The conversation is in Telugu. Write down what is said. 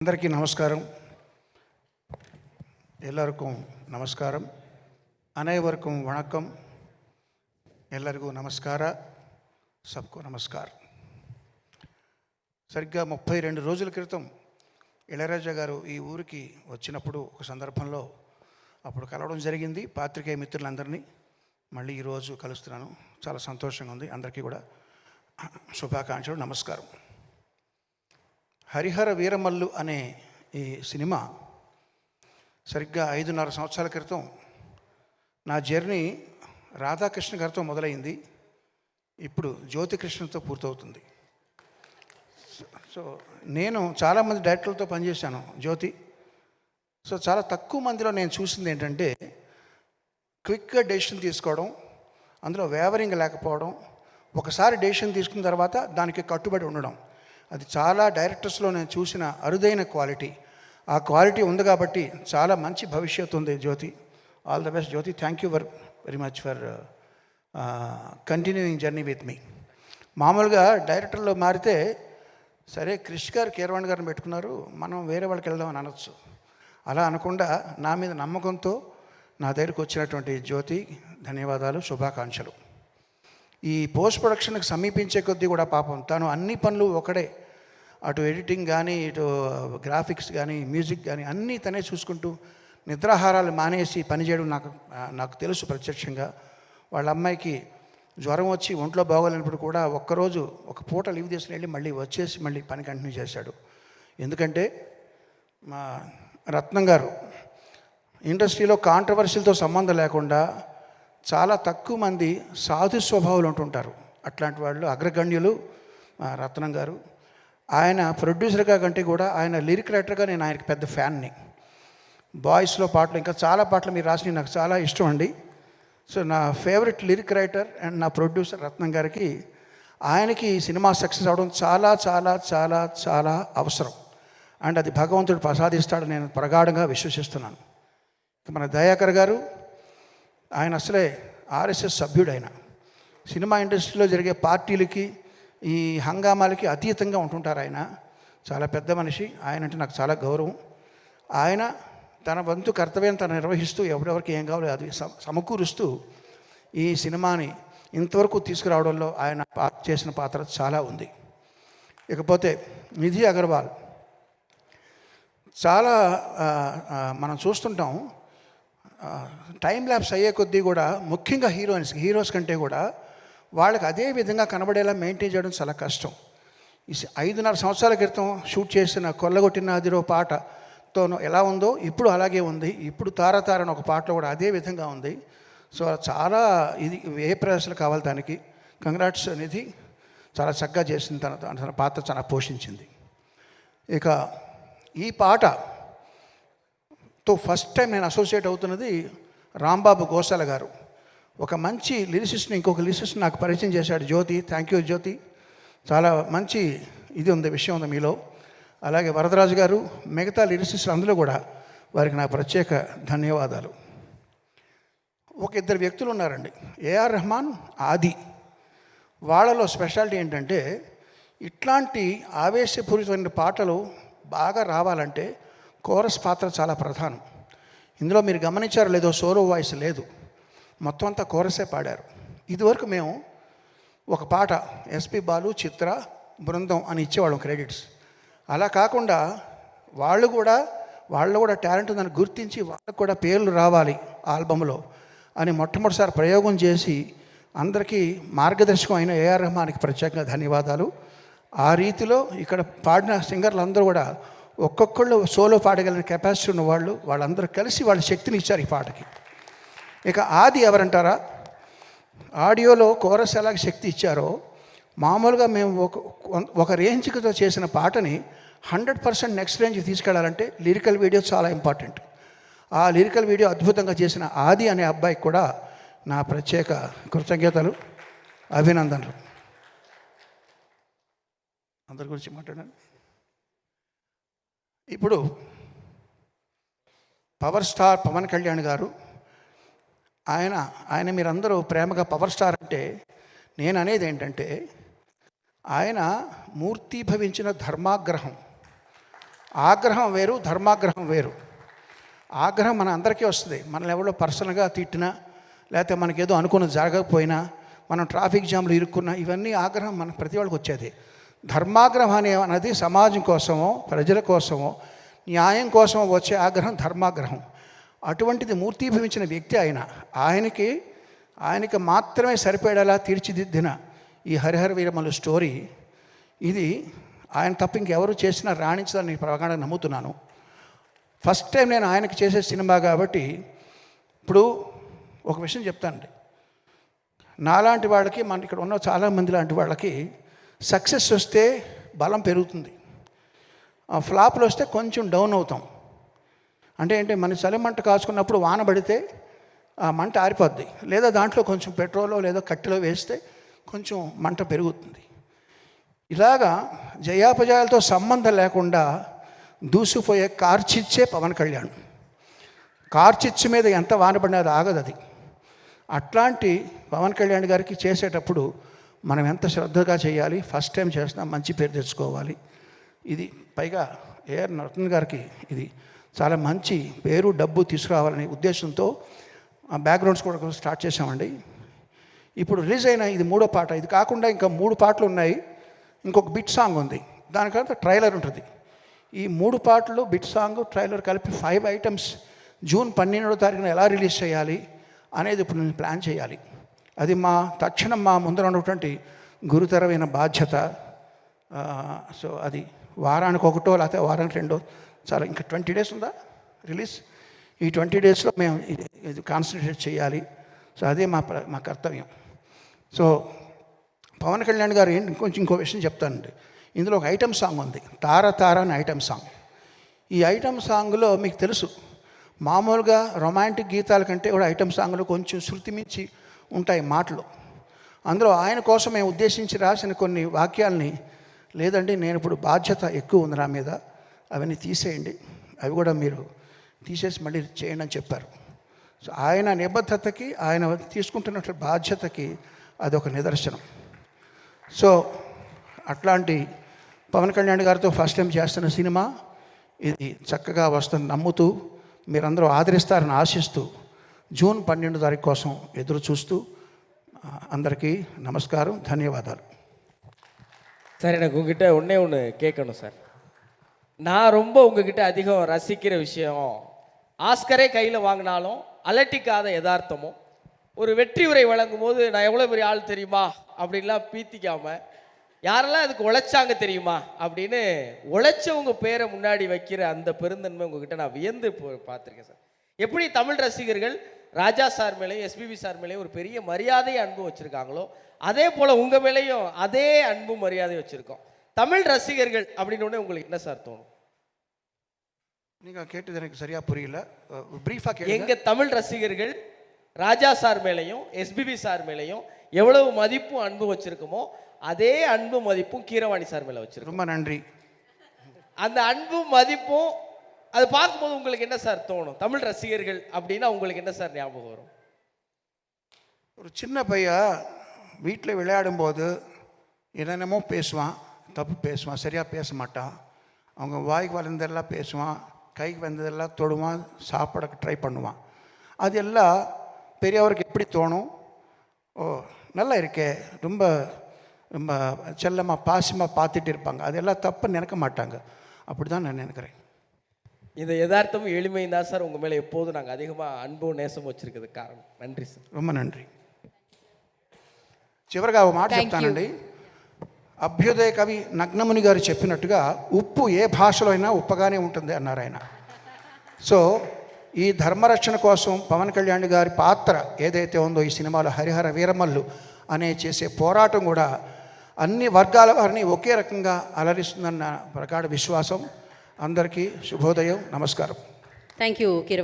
అందరికీ నమస్కారం. ಎಲ್ಲರಿಗೂ ನಮಸ್ಕಾరం. ಅನೇವರ್ಕಂ ವಣಕಂ. ಎಲ್ಲರಿಗೂ నమస్కార. సబ్కో నమస్కారం. సరిగ్గా 32 రోజుల క్రితం ఇళయరాజా గారు ఈ ఊరికి వచ్చినప్పుడు ఒక సందర్భంలో అప్పుడు కలవడం జరిగింది. పాత్రికేయ మిత్రులందరినీ మళ్ళీ ఈరోజు కలుస్తున్నాను. చాలా సంతోషంగా ఉంది. అందరికీ కూడా శుభాకాంక్షలు, నమస్కారం. హరిహర వీరమల్లు అనే ఈ సినిమా సరిగ్గా 5.5 సంవత్సరాల క్రితం నా జర్నీ రాధాకృష్ణ గారితో మొదలైంది. ఇప్పుడు జ్యోతికృష్ణతో పూర్తవుతుంది. సో నేను చాలామంది డైరెక్టర్లతో పనిచేశాను. జ్యోతి చాలా తక్కువ మందిలో నేను చూసింది ఏంటంటే క్విక్గా డెసిషన్ తీసుకోవడం, అందులో వేవరింగ్ లేకపోవడం, ఒకసారి డెసిషన్ తీసుకున్న తర్వాత దానికి కట్టుబడి ఉండడం. అది చాలా డైరెక్టర్స్లో నేను చూసిన అరుదైన క్వాలిటీ. ఆ క్వాలిటీ ఉంది కాబట్టి చాలా మంచి భవిష్యత్తు ఉంది. Jyothi, all the best Jyothi. Thank you very much for continuing journey with me. మామూలుగా డైరెక్టర్లో మారితే సరే క్రిష్ గారు, కీరవాణి గారిని పెట్టుకున్నారు, మనం వేరే వాళ్ళకి వెళ్దాం అని అనొచ్చు. అలా అనకుండా నా మీద నమ్మకంతో నా దగ్గరికి వచ్చినటువంటి జ్యోతి, ధన్యవాదాలు, శుభాకాంక్షలు. ఈ పోస్ట్ ప్రొడక్షన్కి సమీపించే కొద్దీ కూడా పాపం తను అన్ని పనులు ఒకడే, అటు ఎడిటింగ్ కానీ, ఇటు గ్రాఫిక్స్ కానీ, మ్యూజిక్ కానీ అన్నీ తనే చూసుకుంటూ నిద్రాహారాలు మానేసి పనిచేయడం నాకు తెలుసు ప్రత్యక్షంగా. వాళ్ళ అమ్మాయికి జ్వరం వచ్చి ఒంట్లో బాగోలేనప్పుడు కూడా ఒక్కరోజు ఒక పూట లీవ్ తీసుకుని వెళ్ళి మళ్ళీ వచ్చేసి మళ్ళీ పని కంటిన్యూ చేశాడు. ఎందుకంటే మా రత్నం గారు ఇండస్ట్రీలో కాంట్రవర్సీలతో సంబంధం లేకుండా చాలా తక్కువ మంది సాధు స్వభావాలు ఉంటుంటారు. అట్లాంటి వాళ్ళు అగ్రగణ్యులు రత్నం గారు. ఆయన ప్రొడ్యూసర్గా కంటే కూడా ఆయన లిరిక్ రైటర్గా నేను ఆయనకి పెద్ద ఫ్యాన్ని. బాయ్స్లో పాటలు, ఇంకా చాలా పాటలు మీరు రాసినవి నాకు చాలా ఇష్టం అండి. సో నా ఫేవరెట్ లిరిక్ రైటర్ అండ్ నా ప్రొడ్యూసర్ రత్నం గారికి, ఆయనకి సినిమా సక్సెస్ అవ్వడం చాలా చాలా చాలా చాలా అవసరం. అండ్ అది భగవంతుడు ప్రసాదిస్తాడు, నేను ప్రగాఢంగా విశ్వసిస్తున్నాను. మన దయాకర్ గారు, ఆయన అసలే ఆర్ఎస్ఎస్ సభ్యుడు. ఆయన సినిమా ఇండస్ట్రీలో జరిగే పార్టీలకి, ఈ హంగామాలకి అతీతంగా ఉంటుంటారు. ఆయన చాలా పెద్ద మనిషి. ఆయన అంటే నాకు చాలా గౌరవం. ఆయన తన వంతు కర్తవ్యం తను నిర్వహిస్తూ ఎవరెవరికి ఏం కావాలో అది సమకూరుస్తూ ఈ సినిమాని ఇంతవరకు తీసుకురావడంలో ఆయన చేసిన పాత్ర చాలా ఉంది. ఇకపోతే నిధి అగర్వాల్, చాలా మనం చూస్తుంటాం టైం ల్యాప్స్ అయ్యే కొద్దీ కూడా, ముఖ్యంగా హీరోస్ కంటే కూడా వాళ్ళకి అదే విధంగా కనబడేలా మెయింటైన్ చేయడం చాలా కష్టం. ఈ 5.5 సంవత్సరాల క్రితం షూట్ చేసిన కొల్లగొట్టిన అదిరో పాటతో ఎలా ఉందో ఇప్పుడు అలాగే ఉంది. ఇప్పుడు తారతారని ఒక పాటలో కూడా అదే విధంగా ఉంది. సో చాలా ఇది ఏ ప్రయాసాలు కావాలి దానికి. కంగ్రాట్స్ నిధి, చాలా చక్కగా చేసింది. తన పాత్ర చాలా పోషించింది. ఇక ఈ పాటతో ఫస్ట్ టైం నేను అసోసియేట్ అవుతున్నది రాంబాబు గోసాల గారు. ఒక మంచి లిరిసిస్ట్ని ఇంకొక లిరిసిస్ట్ నాకు పరిచయం చేశాడు జ్యోతి. థ్యాంక్ యూ జ్యోతి. చాలా మంచి ఇది ఉంది, విషయం ఉంది మీలో. అలాగే వరదరాజు గారు, మిగతా లిరిసిస్టులు అందులో కూడా వారికి నా ప్రత్యేక ధన్యవాదాలు. ఒక ఇద్దరు వ్యక్తులు ఉన్నారండి, ఏఆర్ రెహమాన్, ఆది. వాళ్ళలో స్పెషాలిటీ ఏంటంటే ఇట్లాంటి ఆవేశపూరితమైన పాటలు బాగా రావాలంటే కోరస్ పాత్ర చాలా ప్రధానం. ఇందులో మీరు గమనించారో లేదో, సోలో వాయిస్ లేదు, మొత్తం అంతా కోరసే పాడారు. ఇదివరకు మేము ఒక పాట ఎస్పి బాలు, చిత్ర, బృందం అని ఇచ్చేవాళ్ళం క్రెడిట్స్. అలా కాకుండా వాళ్ళు కూడా టాలెంట్ ఉందని గుర్తించి వాళ్ళకు కూడా పేర్లు రావాలి ఆల్బంలో అని మొట్టమొదటిసారి ప్రయోగం చేసి అందరికీ మార్గదర్శకం అయిన ఏఆర్ రెహమాన్కి ప్రత్యేకంగా ధన్యవాదాలు. ఆ రీతిలో ఇక్కడ పాడిన సింగర్లు అందరూ కూడా ఒక్కొక్కళ్ళు సోలో పాడగలిగిన కెపాసిటీ ఉన్న వాళ్ళందరూ కలిసి వాళ్ళ శక్తిని ఇచ్చారు ఈ పాటకి. ఇక ఆది ఎవరంటారా, ఆడియోలో కోరస్ ఎలాగ శక్తి ఇచ్చారో, మామూలుగా మేము ఒక రేంజ్తో చేసిన పాటని 100% నెక్స్ట్ రేంజ్కి తీసుకెళ్లాలంటే లిరికల్ వీడియో చాలా ఇంపార్టెంట్. ఆ లిరికల్ వీడియో అద్భుతంగా చేసిన ఆది అనే అబ్బాయికి కూడా నా ప్రత్యేక కృతజ్ఞతలు, అభినందనలు. అందరి గురించి మాట్లాడాను. ఇప్పుడు పవర్ స్టార్ పవన్ కళ్యాణ్ గారు, ఆయన మీరందరూ ప్రేమగా పవర్ స్టార్ అంటే, నేను అనేది ఏంటంటే ఆయన మూర్తీభవించిన ధర్మాగ్రహం. ఆగ్రహం వేరు, ధర్మాగ్రహం వేరు. ఆగ్రహం మన అందరికీ వస్తుంది. మనల్ని ఎవరో పర్సనల్గా తిట్టినా, లేకపోతే మనకేదో అనుకున్నది జరగకపోయినా, మనం ట్రాఫిక్ జామ్లు ఇరుక్కున్నా, ఇవన్నీ ఆగ్రహం మన ప్రతి వాళ్ళకి వచ్చేది. ధర్మాగ్రహం అనేది సమాజం కోసమో, ప్రజల కోసమో, న్యాయం కోసమో వచ్చే ఆగ్రహం ధర్మాగ్రహం. అటువంటిది మూర్తీభవించిన వ్యక్తి ఆయనకి మాత్రమే సరిపడేలా తీర్చిదిద్దిన ఈ హరిహర వీరమల్లు స్టోరీ, ఇది ఆయన తప్ప ఇంకెవరు చేసినా రాణించాలని ప్రగాఢంగా నమ్ముతున్నాను. ఫస్ట్ టైం నేను ఆయనకి చేసే సినిమా కాబట్టి. ఇప్పుడు ఒక విషయం చెప్తానండి, నాలాంటి వాళ్ళకి, మన ఇక్కడ ఉన్న చాలామంది లాంటి వాళ్ళకి సక్సెస్ వస్తే బలం పెరుగుతుంది, ఫ్లాప్లు వస్తే కొంచెం డౌన్ అవుతాం. అంటే ఏంటి, మన చలిమంట కాచుకున్నప్పుడు వాన పడితే ఆ మంట ఆరిపోద్ది, లేదా దాంట్లో కొంచెం పెట్రోలో లేదా కట్టెలో వేస్తే కొంచెం మంట పెరుగుతుంది. ఇలాగా జయాపజయాలతో సంబంధం లేకుండా దూసిపోయే కార్చిచ్చే పవన్ కళ్యాణ్. కార్చిచ్చు మీద ఎంత వాన పడినా అది ఆగదు. అది అట్లాంటి పవన్ కళ్యాణ్ గారికి చేసేటప్పుడు మనం ఎంత శ్రద్ధగా చేయాలి, ఫస్ట్ టైం చేస్తున్నాం, మంచి పేరు తెచ్చుకోవాలి. ఇది పైగా ఏఆర్ రత్న గారికి ఇది చాలా మంచి పేరు, డబ్బు తీసుకురావాలనే ఉద్దేశంతో బ్యాక్గ్రౌండ్స్ కూడా స్టార్ట్ చేసామండి. ఇప్పుడు రిలీజ్ అయిన ఇది 3వ పాట. ఇది కాకుండా ఇంకా 3 పాటలు ఉన్నాయి, ఇంకొక బిట్ సాంగ్ ఉంది, దానికంతా ట్రైలర్ ఉంటుంది. ఈ 3 పాటలు, బిట్ సాంగ్, ట్రైలర్ కలిపి 5 ఐటమ్స్ జూన్ 12వ తారీఖున ఎలా రిలీజ్ చేయాలి అనేది ఇప్పుడు నేను ప్లాన్ చేయాలి. అది తక్షణం మా ముందర ఉన్నటువంటి గురుతరమైన బాధ్యత. సో అది వారానికి ఒకటో లేకపోతే వారానికి రెండో, చాలా ఇంకా 20 డేస్ ఉందా రిలీజ్. ఈ 20 డేస్లో మేము ఇది కాన్సన్ట్రేట్ చేయాలి. సో అదే మా కర్తవ్యం. సో పవన్ కళ్యాణ్ గారు ఇంకో విషయం చెప్తానండి. ఇందులో ఒక ఐటమ్ సాంగ్ ఉంది, తార తార అని ఐటమ్ సాంగ్. ఈ ఐటమ్ సాంగ్లో మీకు తెలుసు, మామూలుగా రొమాంటిక్ గీతాల కంటే కూడా ఐటమ్ సాంగ్లో కొంచెం శృతి మించి ఉంటాయి మాటలు. అందులో ఆయన కోసం మేము ఉద్దేశించి రాసిన కొన్ని వాక్యాలని, లేదండి నేను ఇప్పుడు బాధ్యత ఎక్కువ ఉంది నా మీద, అవన్నీ తీసేయండి, అవి కూడా మీరు తీసేసి మళ్ళీ చేయండి అని చెప్పారు. సో ఆయన నిబద్ధతకి, ఆయన తీసుకుంటున్న బాధ్యతకి అదొక నిదర్శనం. సో అట్లాంటి పవన్ కళ్యాణ్ గారితో ఫస్ట్ టైం చేస్తున్న సినిమా ఇది చక్కగా వస్తుంది నమ్ముతూ, మీరందరూ ఆదరిస్తారని ఆశిస్తూ, జూన్ 12వ తారీఖు కోసం ఎదురు చూస్తూ, అందరికీ நமஸ்காரம், ధన్యవాదాలు. சார், எனக்கு உங்ககிட்ட ஒன்று கேட்கணும் சார். நான் ரொம்ப உங்ககிட்ட அதிகம் ரசிக்கிற விஷயம், ஆஸ்கரே கையில் வாங்கினாலும் அலட்டிக்காத யதார்த்தமும், ஒரு வெற்றி உரை வழங்கும் போது நான் எவ்வளோ பெரிய ஆள் தெரியுமா அப்படின்லாம் பீத்திக்காமல், யாரெல்லாம் அதுக்கு உழைச்சாங்க தெரியுமா அப்படின்னு உழைச்சவங்க பேரை முன்னாடி வைக்கிற அந்த பெருந்தன்மை உங்ககிட்ட நான் வியந்து பார்த்துருக்கேன் சார். எப்படி தமிழ் ரசிகர்கள் ராஜா சார் மேலேயும் எஸ்பிபி சார் மேலேயும் ஒரு பெரிய மரியாதையை அன்பும் வச்சுருக்காங்களோ, அதே போல் உங்கள் மேலேயும் அதே அன்பும் மரியாதையும் வச்சுருக்கோம். தமிழ் ரசிகர்கள் அப்படின்னு உங்களுக்கு என்ன சார் தோணும்? நீங்கள் கேட்டது எனக்கு சரியாக புரியல, ப்ரீஃபாக கேளுங்க. எங்கள் தமிழ் ரசிகர்கள் ராஜா சார் மேலேயும் எஸ்பிபி சார் மேலேயும் எவ்வளவு மதிப்பும் அன்பும் வச்சுருக்கோமோ, அதே அன்பும் மதிப்பும் கீரவாணி சார் மேலே வச்சுருக்கோம். ரொம்ப நன்றி. அந்த அன்பும் மதிப்பும் அது பார்க்கும்போது உங்களுக்கு என்ன சார் தோணும்? தமிழ் ரசிகர்கள் அப்படின்னா உங்களுக்கு என்ன சார் ஞாபகம் வரும்? ஒரு சின்ன பையன் வீட்டில் விளையாடும்போது என்னென்னமோ பேசுவான், தப்பு பேசுவான், சரியாக பேச மாட்டான். அவங்க வாய்க்கு வளர்ந்ததெல்லாம் பேசுவான், கைக்கு வந்ததெல்லாம் தொடுவான், சாப்பிட ட்ரை பண்ணுவான். அது எல்லாம் பெரியவருக்கு எப்படி தோணும்? ஓ நல்லா இருக்கே, ரொம்ப ரொம்ப செல்லமாக பாசமாக பார்த்துட்டு இருப்பாங்க. அதெல்லாம் தப்பு நினைக்க மாட்டாங்க. அப்படி தான் நான் நினைக்கிறேன். இந்த யதார்த்தமும் எளிமையும் தான் சார் உங்கள் மேலே எப்போதும் நாங்கள் அதிகமாக அன்பும் நேசம் வச்சுருக்கிறதுக்கு காரணம். நன்றி సార్. ரொம்ப நன்றி. చివరిగా ఒక మాట చెప్తానండి. అభ్యుదయ కవి నగ్నముని గారు చెప్పినట్టుగా ఉప్పు ఏ భాషలో అయినా ఉప్పగానే ఉంటుంది అన్నారు ఆయన. సో ఈ ధర్మరక్షణ కోసం పవన్ కళ్యాణ్ గారి పాత్ర ఏదైతే ఉందో ఈ సినిమాలో హరిహర వీరమల్లు అనే చేసే పోరాటం కూడా అన్ని వర్గాల వారిని ఒకే రకంగా అలరిస్తుందన్న ప్రగాఢ విశ్వాసం. అందరికీ శుభోదయం, నమస్కారం. Thank you Keeravani.